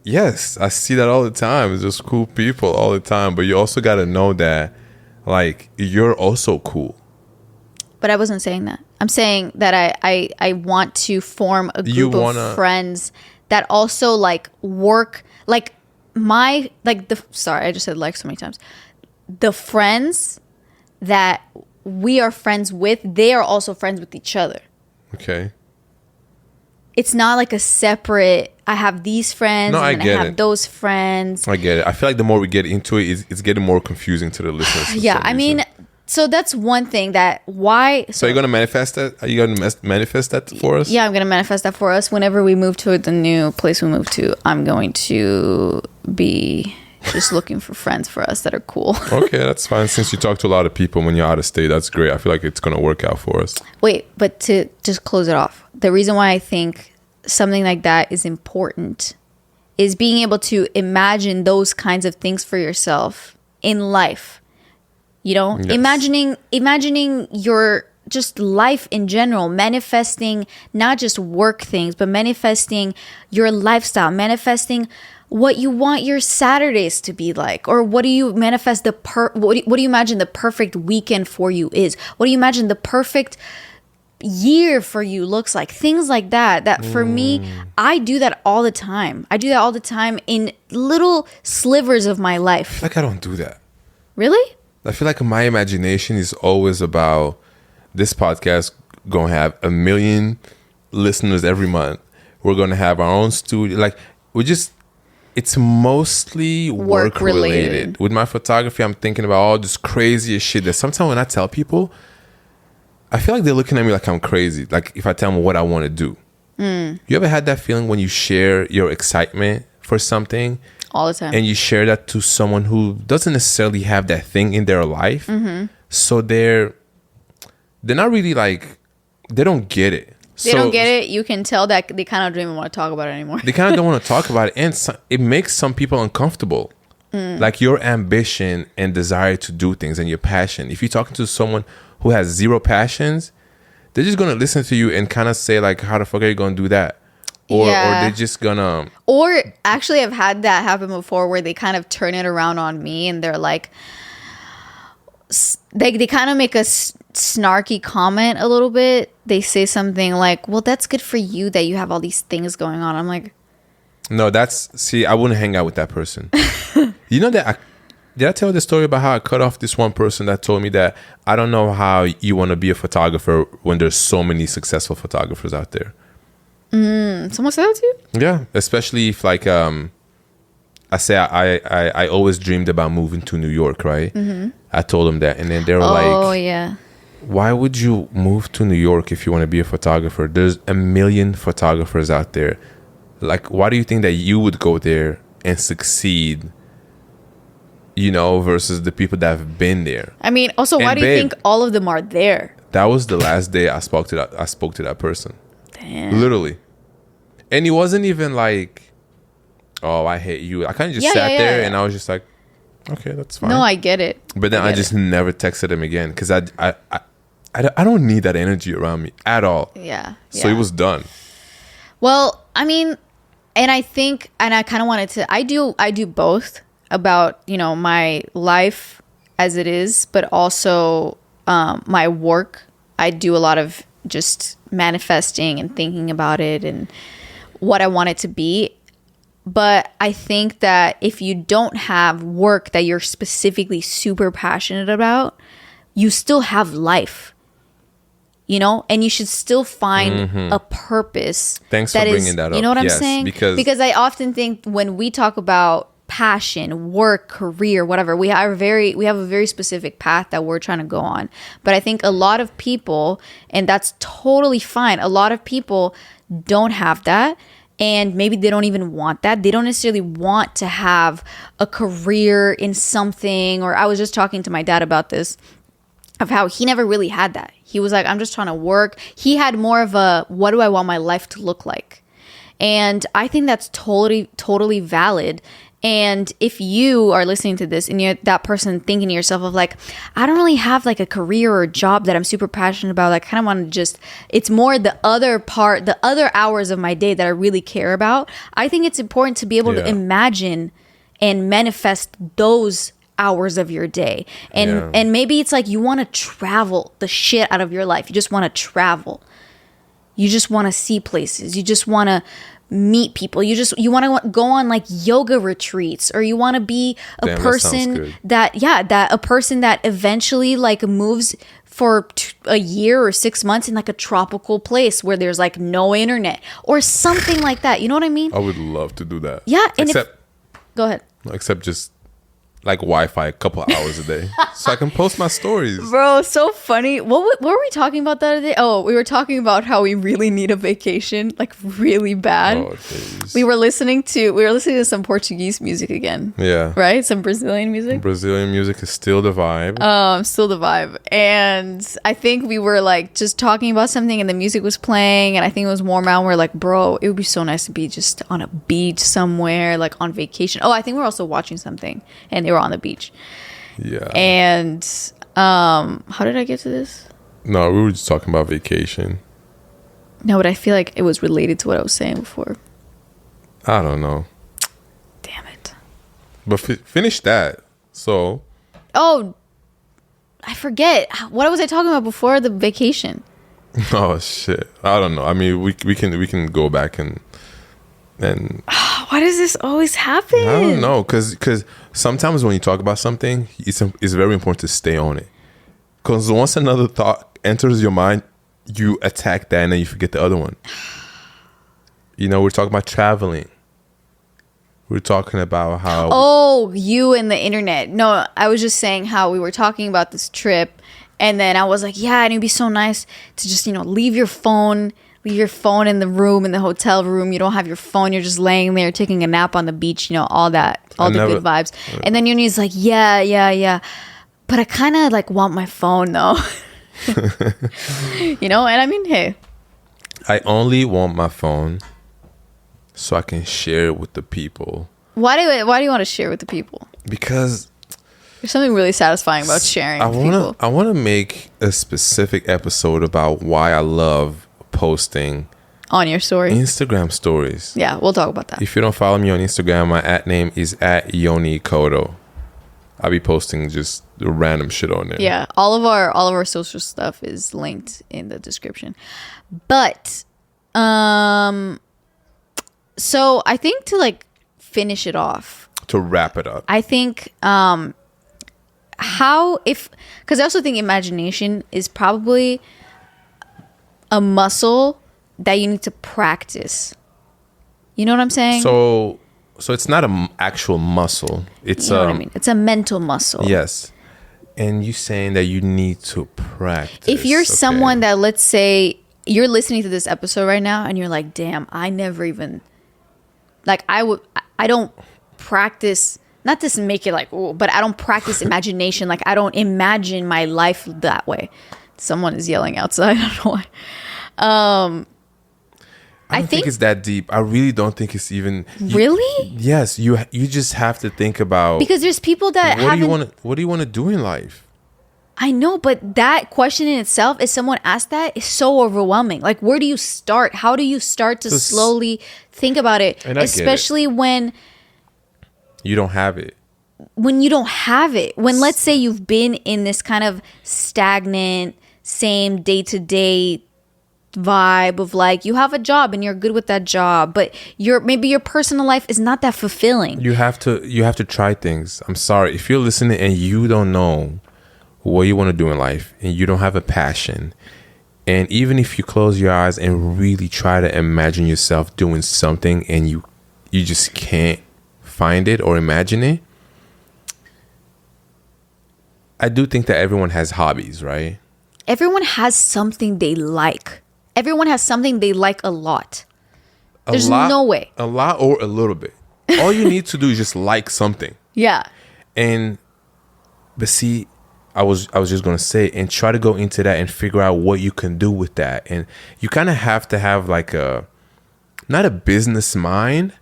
Speaker 1: yes, I see that all the time. It's just cool people all the time. But you also got to know that like you're also cool.
Speaker 2: But I wasn't saying that. I'm saying that I want to form a group of friends that also like work like sorry, I just said like so many times. The friends that we are friends with, they are also friends with each other.
Speaker 1: Okay.
Speaker 2: It's not like a separate, I have these friends and I have those friends.
Speaker 1: I get it. I feel like the more we get into it, it's getting more confusing to the listeners.
Speaker 2: Yeah, I mean, so that's one thing that why...
Speaker 1: So you're going to manifest that? Are you going to manifest that for us?
Speaker 2: Yeah, I'm going to manifest that for us. Whenever we move to the new place we move to, I'm going to be just looking for friends for us that are cool.
Speaker 1: Okay, that's fine. Since you talk to a lot of people when you're out of state, that's great. I feel like it's going to work out for us.
Speaker 2: Wait, but to just close it off, the reason why I think something like that is important is being able to imagine those kinds of things for yourself in life. You know, yes. imagining your just life in general, manifesting not just work things, but manifesting your lifestyle, manifesting what you want your Saturdays to be like, or what do you manifest what do you imagine the perfect weekend for you is? What do you imagine the perfect year for you looks like? Things like that for me, I do that all the time. I do that all the time in little slivers of my life.
Speaker 1: Like I don't do that.
Speaker 2: Really?
Speaker 1: I feel like my imagination is always about this podcast gonna have 1 million listeners every month. We're gonna have our own studio. Like it's mostly work related. With my photography, I'm thinking about all this craziest shit that sometimes when I tell people, I feel like they're looking at me like I'm crazy. Like if I tell them what I want to do. You ever had that feeling when you share your excitement for something?
Speaker 2: All the time.
Speaker 1: And you share that to someone who doesn't necessarily have that thing in their life. So they're not really like, they don't get it.
Speaker 2: They don't get it. You can tell that they kind of don't even want to talk about it anymore.
Speaker 1: They kind of don't want to talk about it. And it makes some people uncomfortable. Like your ambition and desire to do things and your passion. If you're talking to someone who has zero passions, they're just going to listen to you and kind of say like, how the fuck are you going to do that? Or they're just gonna...
Speaker 2: Or actually I've had that happen before where they kind of turn it around on me and they're like... They kind of make a snarky comment a little bit. They say something like, well, that's good for you that you have all these things going on. I'm like...
Speaker 1: No, see, I wouldn't hang out with that person. You know that... Did I tell the story about how I cut off this one person that told me that I don't know how you want to be a photographer when there's so many successful photographers out there?
Speaker 2: Someone said that to you?
Speaker 1: Yeah, especially if like I say I always dreamed about moving to New York, right? I told them that, and then they were like,
Speaker 2: "Oh yeah,
Speaker 1: why would you move to New York if you want to be a photographer? There's 1 million photographers out there. Like, why do you think that you would go there and succeed? You know, versus the people that have been there.
Speaker 2: I mean, also, why do you think all of them are there?
Speaker 1: That was the last day I spoke to that person.
Speaker 2: Damn.
Speaker 1: Literally. And he wasn't even like, oh, I hate you. I kind of just sat there and I was just like, okay, that's fine.
Speaker 2: No, I get it.
Speaker 1: But then I just never texted him again because I don't need that energy around me at all.
Speaker 2: Yeah.
Speaker 1: So it was done.
Speaker 2: Well, I mean, and I think, and I kind of wanted to, I do both about, you know, my life as it is, but also my work. I do a lot of just manifesting and thinking about it and what I want it to be. But I think that if you don't have work that you're specifically super passionate about, you still have life, you know, and you should still find a purpose.
Speaker 1: Thanks for bringing that up.
Speaker 2: You know what I'm saying? Because I often think when we talk about passion, work, career, whatever, we have a very specific path that we're trying to go on. But I think a lot of people, and that's totally fine, a lot of people don't have that. And maybe they don't even want that. They don't necessarily want to have a career in something. Or I was just talking to my dad about this, of how he never really had that. He was like, I'm just trying to work. He had more of a, what do I want my life to look like? And I think that's totally valid. And if you are listening to this and you're that person thinking to yourself of like, I don't really have like a career or a job that I'm super passionate about. Like, I kind of want to just, it's more the other hours of my day that I really care about. I think it's important to be able to imagine and manifest those hours of your day. And maybe it's like you want to travel the shit out of your life. You just want to travel. You just want to see places. You just want to meet people. You want to go on like yoga retreats, or you want to be a person that a person that eventually like moves for a year or 6 months in like a tropical place where there's like no internet or something like that. You know what I mean?
Speaker 1: I would love to do that.
Speaker 2: Yeah. And go ahead.
Speaker 1: Except just like Wi-Fi a couple of hours a day so I can post my stories.
Speaker 2: Bro, so funny. What were we talking about the other day? Oh, we were talking about how we really need a vacation, like really bad.
Speaker 1: Oh, jeez.
Speaker 2: We were listening to some Portuguese music again.
Speaker 1: Yeah.
Speaker 2: Right? Some Brazilian music.
Speaker 1: Brazilian music is still the vibe.
Speaker 2: Still the vibe. And I think we were like just talking about something and the music was playing and I think it was warm out and we're like, bro, it would be so nice to be just on a beach somewhere, like on vacation. Oh, I think we're also watching something and they were on the beach.
Speaker 1: Yeah.
Speaker 2: And how did I get to this?
Speaker 1: No, we were just talking about vacation.
Speaker 2: No, but I feel like it was related to what I was saying before.
Speaker 1: I don't know.
Speaker 2: Damn it.
Speaker 1: But finish that. So.
Speaker 2: Oh, I forget. What was I talking about before the vacation?
Speaker 1: Oh shit! I don't know. I mean, we can go back and
Speaker 2: why does this always happen?
Speaker 1: I don't know, because sometimes when you talk about something, it's very important to stay on it. Because once another thought enters your mind, you attack that and then you forget the other one. You know, we're talking about traveling. We're talking about how.
Speaker 2: Oh, you and the internet. No, I was just saying how we were talking about this trip, and then I was like, yeah, and it'd be so nice to just, leave your phone in the room, in the hotel room. You don't have your phone. You're just laying there taking a nap on the beach, all that, good vibes. And then Yuni's like, yeah. But I kind of like want my phone though. And I mean, hey.
Speaker 1: I only want my phone so I can share it with the people.
Speaker 2: Why do you want to share with the people?
Speaker 1: Because
Speaker 2: there's something really satisfying about sharing with people.
Speaker 1: I want to make a specific episode about why I love posting
Speaker 2: on your story,
Speaker 1: Instagram stories.
Speaker 2: Yeah, we'll talk about that.
Speaker 1: If you don't follow me on Instagram, my @name is @YoniKoto. I'll be posting just random shit on there.
Speaker 2: Yeah, all of our social stuff is linked in the description. But so I think to like finish it off,
Speaker 1: to wrap it up,
Speaker 2: I think because I also think imagination is probably a muscle that you need to practice. You know what I'm saying?
Speaker 1: So it's not an actual muscle. It's
Speaker 2: you know what I mean? It's a mental muscle.
Speaker 1: Yes. And you saying that you need to practice.
Speaker 2: If you're someone that, let's say, you're listening to this episode right now and you're like, damn, I never even, like, I don't practice, not to make it like, ooh, but I don't practice imagination. Like, I don't imagine my life that way. Someone is yelling outside. I don't know why.
Speaker 1: I don't think it's that deep. I really don't think it's even.
Speaker 2: Really?
Speaker 1: Yes, you just have to think about, because
Speaker 2: there's people that
Speaker 1: what do you want to do in life?
Speaker 2: I know, but that question in itself, if someone asked that, is so overwhelming. Like, where do you start? How do you start to slowly think about it?
Speaker 1: And
Speaker 2: especially when
Speaker 1: you don't have it.
Speaker 2: When you don't have it. When, let's say, you've been in this kind of stagnant, same day-to-day vibe of like, you have a job and you're good with that job, but maybe your personal life is not that fulfilling.
Speaker 1: You have to try things. I'm sorry, if you're listening and you don't know what you want to do in life and you don't have a passion, and even if you close your eyes and really try to imagine yourself doing something and you just can't find it or imagine it, I do think that everyone has hobbies, right?
Speaker 2: Everyone has something they like. Everyone has something they like a lot. There's no way.
Speaker 1: A lot or a little bit. All you need to do is just like something.
Speaker 2: Yeah.
Speaker 1: But see, I was just gonna say, and try to go into that and figure out what you can do with that. And you kind of have to have like not a business mind.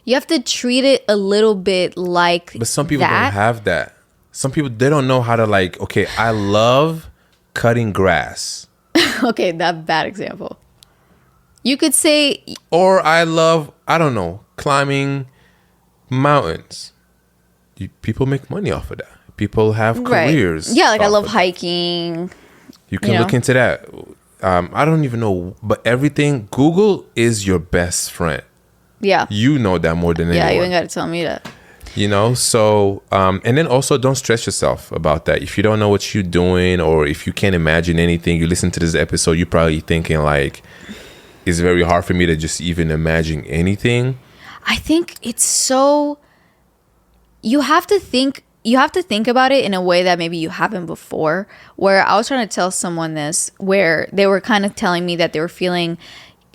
Speaker 2: You have to treat it a little bit like.
Speaker 1: But some people don't have that. Some people, they don't know how to like. Okay, I love cutting grass.
Speaker 2: Okay, that bad example. You could say,
Speaker 1: or I love, I don't know, climbing mountains. People make money off of that. People have careers.
Speaker 2: Right. Yeah, like I love hiking.
Speaker 1: You can look into that. I don't even know, but everything, Google is your best friend.
Speaker 2: Yeah.
Speaker 1: You know that more than anyone.
Speaker 2: Yeah, you ain't got to tell me that.
Speaker 1: So, and then also don't stress yourself about that. If you don't know what you're doing, or if you can't imagine anything, you listen to this episode, you're probably thinking like, it's very hard for me to just even imagine anything.
Speaker 2: I think it's so, you have to think about it in a way that maybe you haven't before, where I was trying to tell someone this, where they were kind of telling me that they were feeling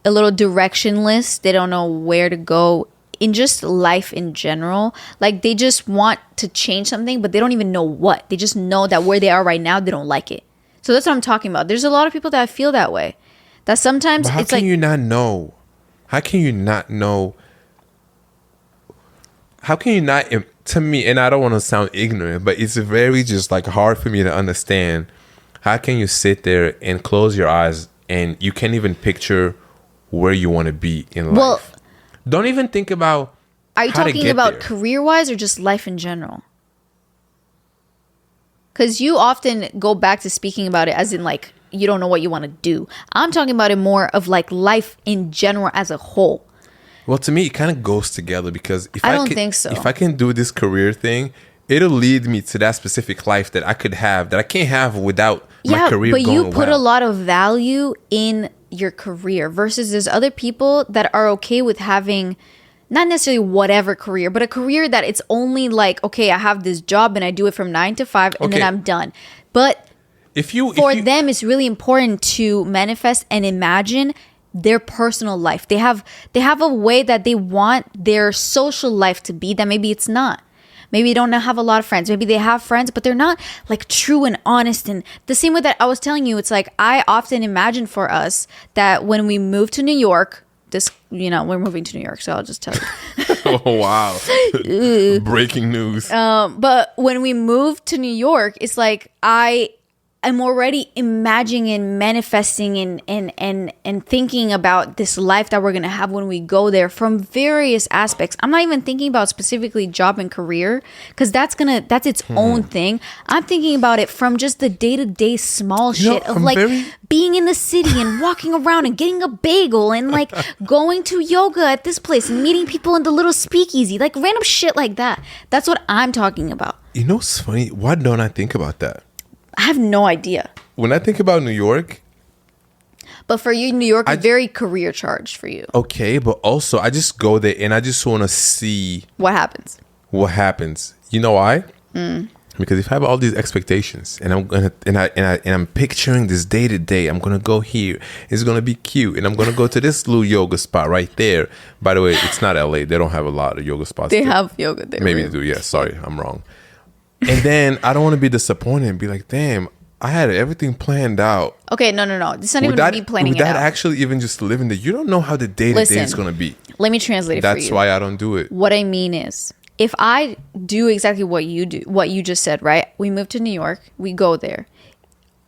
Speaker 2: a little directionless. They don't know where to go in just life in general. Like, they just want to change something, but they don't even know what. They just know that where they are right now, they don't like it. So that's what I'm talking about. There's a lot of people that feel that way. That sometimes
Speaker 1: it's like... How can you not know? How can you not know? How can you not... To me, and I don't want to sound ignorant, but it's very just like hard for me to understand. How can you sit there and close your eyes and you can't even picture where you want to be in life?
Speaker 2: Well,
Speaker 1: don't even think about.
Speaker 2: Are you
Speaker 1: how to
Speaker 2: talking
Speaker 1: get
Speaker 2: about
Speaker 1: there.
Speaker 2: career-wise or just life in general? Because you often go back to speaking about it as in like you don't know what you want to do. I'm talking about it more of like life in general as a whole.
Speaker 1: Well, to me, it kind of goes together because if
Speaker 2: I don't think so.
Speaker 1: If I can do this career thing, it'll lead me to that specific life that I could have that I can't have without my career
Speaker 2: but
Speaker 1: going
Speaker 2: you put
Speaker 1: well.
Speaker 2: a lot of value in your career versus there's other people that are okay with having not necessarily whatever career, but a career that it's only like, okay, I have this job and I do it from 9 to 5 and then
Speaker 1: Okay.
Speaker 2: I'm done. But for them, it's really important to manifest and imagine their personal life. They have a way that they want their social life to be that maybe it's not. Maybe they don't have a lot of friends. Maybe they have friends, but they're not like true and honest. And the same way that I was telling you, it's like I often imagine for us that when we move to New York, we're moving to New York, so I'll just tell you.
Speaker 1: Oh, wow. Breaking news.
Speaker 2: But when we move to New York, it's like I'm already imagining and manifesting and thinking about this life that we're going to have when we go there from various aspects. I'm not even thinking about specifically job and career because that's its own thing. I'm thinking about it from just the day-to-day small shit of being in the city and walking around and getting a bagel and like going to yoga at this place and meeting people in the little speakeasy, like random shit like that. That's what I'm talking about.
Speaker 1: You know what's funny? Why don't I think about that?
Speaker 2: I have no idea.
Speaker 1: When I think about New York.
Speaker 2: But for you, New York is very career charged for you.
Speaker 1: Okay, but also I just go there and I just want to see
Speaker 2: what happens.
Speaker 1: You know why? Because if I have all these expectations and I'm picturing this day to day, I'm gonna go here. It's gonna be cute, and I'm gonna go to this little yoga spot right there. By the way, it's not LA. They don't have a lot of yoga spots.
Speaker 2: They have yoga there.
Speaker 1: Maybe they do. Yeah, sorry, I'm wrong. And then I don't want to be disappointed and be like, damn, I had everything planned out.
Speaker 2: Okay, no. It's not even me planning it out.
Speaker 1: Without actually even just living there, you don't know how the day-to-day is going to be.
Speaker 2: Let me translate it for you.
Speaker 1: That's why I don't do it.
Speaker 2: What I mean is, if I do exactly what you do, what you just said, right? We move to New York. We go there.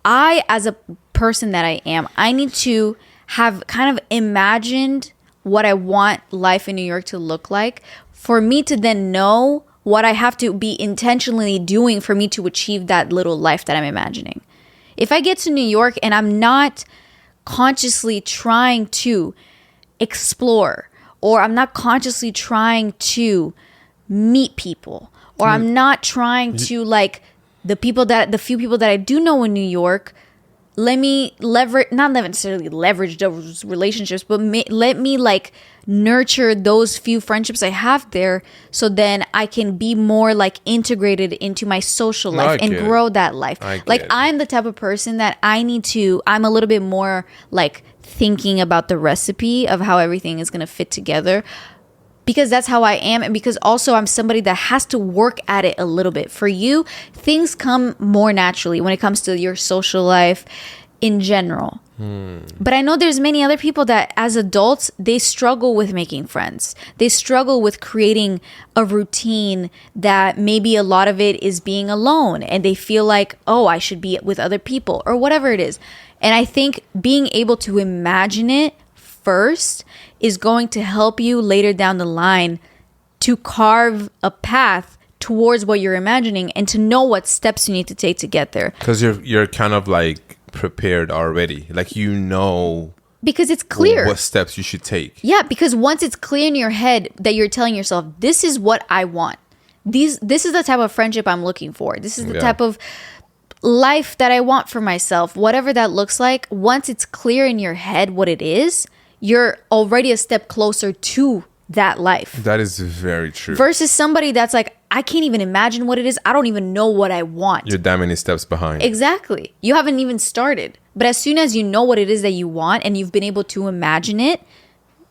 Speaker 2: I, as a person that I am, I need to have kind of imagined what I want life in New York to look like for me to then know what I have to be intentionally doing for me to achieve that little life that I'm imagining. If I get to New York and I'm not consciously trying to explore, or I'm not consciously trying to meet people, or I'm not trying to like the few people that I do know in New York, let me not necessarily leverage those relationships, but let me like nurture those few friendships I have there, so then I can be more like integrated into my social life and grow that life. I'm the type of person that I'm a little bit more like thinking about the recipe of how everything is going to fit together, because that's how I am, and because also I'm somebody that has to work at it a little bit. For you, things come more naturally when it comes to your social life in general. But I know there's many other people that as adults, they struggle with making friends. They struggle with creating a routine that maybe a lot of it is being alone, and they feel like, oh, I should be with other people or whatever it is. And I think being able to imagine it first is going to help you later down the line to carve a path towards what you're imagining and to know what steps you need to take to get there.
Speaker 1: Because you're kind of like prepared already, like
Speaker 2: because it's clear
Speaker 1: what steps you should take.
Speaker 2: Yeah, because once it's clear in your head that you're telling yourself, this is what I want, this is the type of friendship I'm looking for, this is the type of life that I want for myself, whatever that looks like. Once it's clear in your head what it is, you're already a step closer to that life.
Speaker 1: That is very true.
Speaker 2: Versus somebody that's like, I can't even imagine what it is. I don't even know what I want.
Speaker 1: You're that many steps behind.
Speaker 2: Exactly. You haven't even started. But as soon as you know what it is that you want and you've been able to imagine it,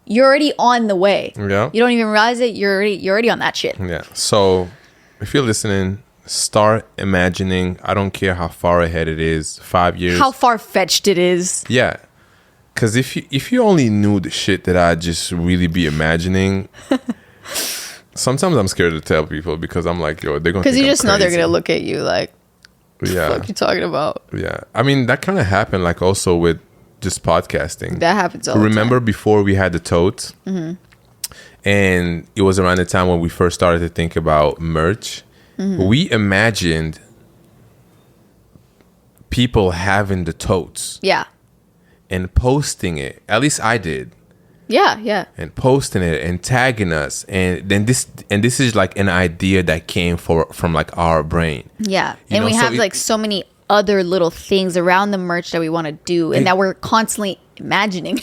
Speaker 2: you're already on the way.
Speaker 1: Yeah.
Speaker 2: You don't even realize it. You're already on that shit.
Speaker 1: Yeah. So if you're listening, start imagining. I don't care how far ahead it is, 5 years.
Speaker 2: How far-fetched it is.
Speaker 1: Yeah. Because if you only knew the shit that I just really be imagining, sometimes I'm scared to tell people because I'm like, yo, they're going to think I'm crazy.
Speaker 2: Because you just know they're going to look at you like.
Speaker 1: Yeah.
Speaker 2: What you talking about?
Speaker 1: Yeah. I mean, that kind of happened like also with just podcasting.
Speaker 2: That happens all
Speaker 1: Remember
Speaker 2: the time.
Speaker 1: before we had the totes? Mm-hmm. And it was around the time when we first started to think about merch. Mm-hmm. We imagined people having the totes.
Speaker 2: Yeah.
Speaker 1: And posting it. At least I did.
Speaker 2: Yeah.
Speaker 1: And posting it and tagging us. And then this is like an idea that came from like our brain.
Speaker 2: Yeah.
Speaker 1: You
Speaker 2: And
Speaker 1: know,
Speaker 2: we
Speaker 1: so
Speaker 2: have like so many other little things around the merch that we want to do and that we're constantly imagining.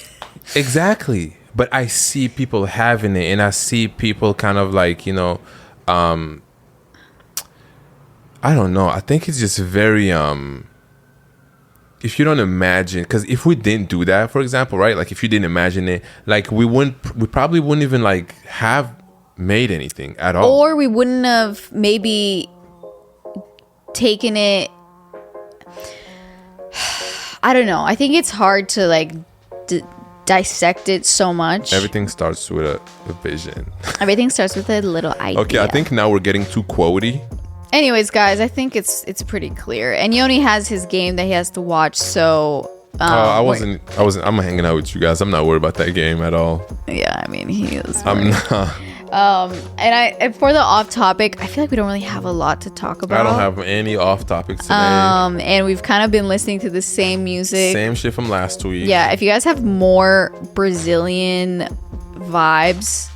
Speaker 1: Exactly. But I see people having it, and I see people kind of like, you know, I don't know. I think it's just very if you don't imagine, because if we didn't do that, for example, right? Like if you didn't imagine it, like we probably wouldn't even like have made anything at all.
Speaker 2: Or we wouldn't have maybe taken it. I don't know. I think it's hard to like dissect it so much.
Speaker 1: Everything starts with a vision.
Speaker 2: Everything starts with a little idea.
Speaker 1: Okay, I think now we're getting too quotey.
Speaker 2: Anyways, guys, I think it's pretty clear. And Yoni has his game that he has to watch, so
Speaker 1: I'm hanging out with you guys. I'm not worried about that game at all.
Speaker 2: Yeah, I mean, he is.
Speaker 1: I'm not.
Speaker 2: And for the off topic, I feel like we don't really have a lot to talk about.
Speaker 1: I don't have any off topics today.
Speaker 2: And we've kind of been listening to the same music.
Speaker 1: Same shit from last week.
Speaker 2: Yeah, if you guys have more Brazilian vibes,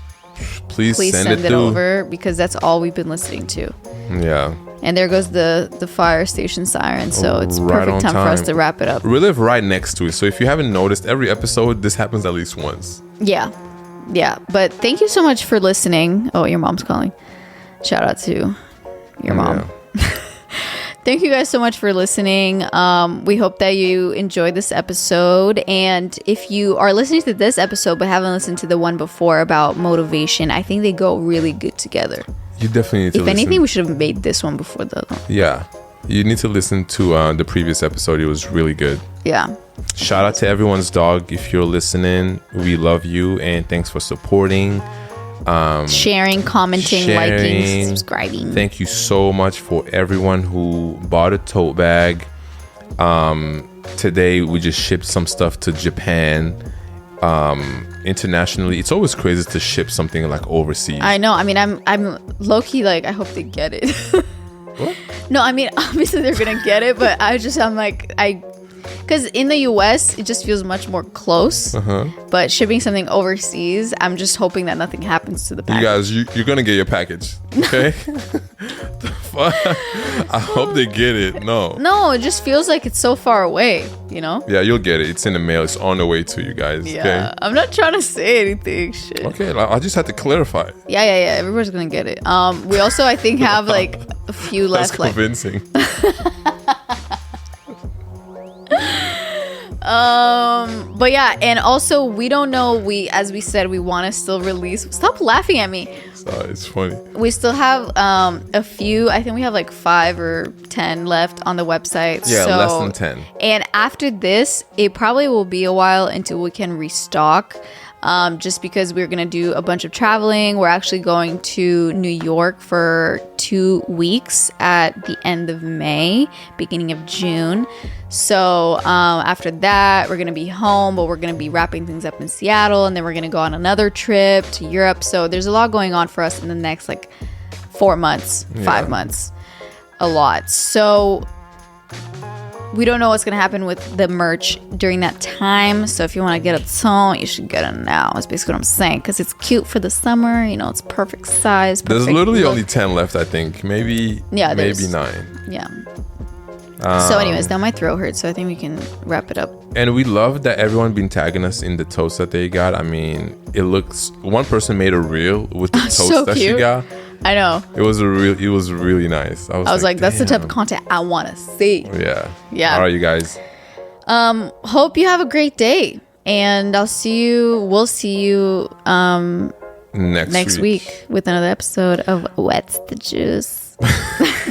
Speaker 1: please send it
Speaker 2: over, because that's all we've been listening to.
Speaker 1: Yeah.
Speaker 2: And there goes the fire station siren, so it's
Speaker 1: right
Speaker 2: perfect time for us to wrap it up.
Speaker 1: We live right next to it, so if you haven't noticed, every episode this happens at least once.
Speaker 2: Yeah, but thank you so much for listening. Oh, your mom's calling. Shout out to your mom. Yeah. Thank you guys so much for listening. We hope that you enjoyed this episode. And if you are listening to this episode but haven't listened to the one before about motivation, I think they go really good together.
Speaker 1: You definitely need to listen.
Speaker 2: If anything, we should have made this one before the...
Speaker 1: Yeah. You need to listen to the previous episode. It was really good.
Speaker 2: Yeah.
Speaker 1: Shout out to everyone's dog. If you're listening, we love you. And thanks for supporting.
Speaker 2: Sharing, commenting, liking, subscribing.
Speaker 1: Thank you so much for everyone who bought a tote bag. Today, we just shipped some stuff to Japan. Internationally, it's always crazy to ship something like overseas.
Speaker 2: I know. I mean, I'm low-key like, I hope they get it.
Speaker 1: What?
Speaker 2: No, I mean, obviously they're gonna get it, but I'm like, because in the US it just feels much more close. But shipping something overseas, I'm just hoping that nothing happens to the package.
Speaker 1: You guys, you're gonna get your package, okay? The fuck? I hope they get it. No,
Speaker 2: it just feels like it's so far away, you know?
Speaker 1: Yeah, you'll get it. It's in the mail. It's on the way to you guys.
Speaker 2: Yeah,
Speaker 1: okay?
Speaker 2: I'm not trying to say anything. Shit.
Speaker 1: Okay, I just had to clarify.
Speaker 2: Yeah. Everybody's gonna get it. We also, I think, have like a few left.
Speaker 1: That's convincing.
Speaker 2: But yeah, and also we don't know. As we said, we want to still release. Stop laughing at me.
Speaker 1: It's funny.
Speaker 2: We still have a few. I think we have like 5 or 10 left on the website.
Speaker 1: Yeah, less than 10.
Speaker 2: And after this, it probably will be a while until we can restock. Just because we're going to do a bunch of traveling. We're actually going to New York for 2 weeks at the end of May, beginning of June. So after that, we're going to be home, but we're going to be wrapping things up in Seattle. And then we're going to go on another trip to Europe. So there's a lot going on for us in the next like 4 months, 5 months. A lot. So we don't know what's going to happen with the merch during that time. So if you want to get a tone, you should get it now. That's basically what I'm saying. Because it's cute for the summer. You know, it's perfect size. Perfect
Speaker 1: There's literally
Speaker 2: look.
Speaker 1: only 10 left, I think. Maybe 9.
Speaker 2: Yeah. So anyways, now my throat hurts. So I think we can wrap it up.
Speaker 1: And we love that everyone been tagging us in the toast that they got. I mean, it looks... One person made a reel with the toast
Speaker 2: so
Speaker 1: that
Speaker 2: cute.
Speaker 1: she got.
Speaker 2: I know.
Speaker 1: It was really nice. I was like,
Speaker 2: that's the type of content I want to see.
Speaker 1: Yeah. All right, you guys.
Speaker 2: Hope you have a great day, and we'll see you next week with another episode of What's the Juice.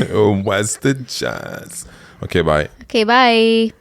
Speaker 1: What's the Juice? Okay, bye.
Speaker 2: Okay, bye.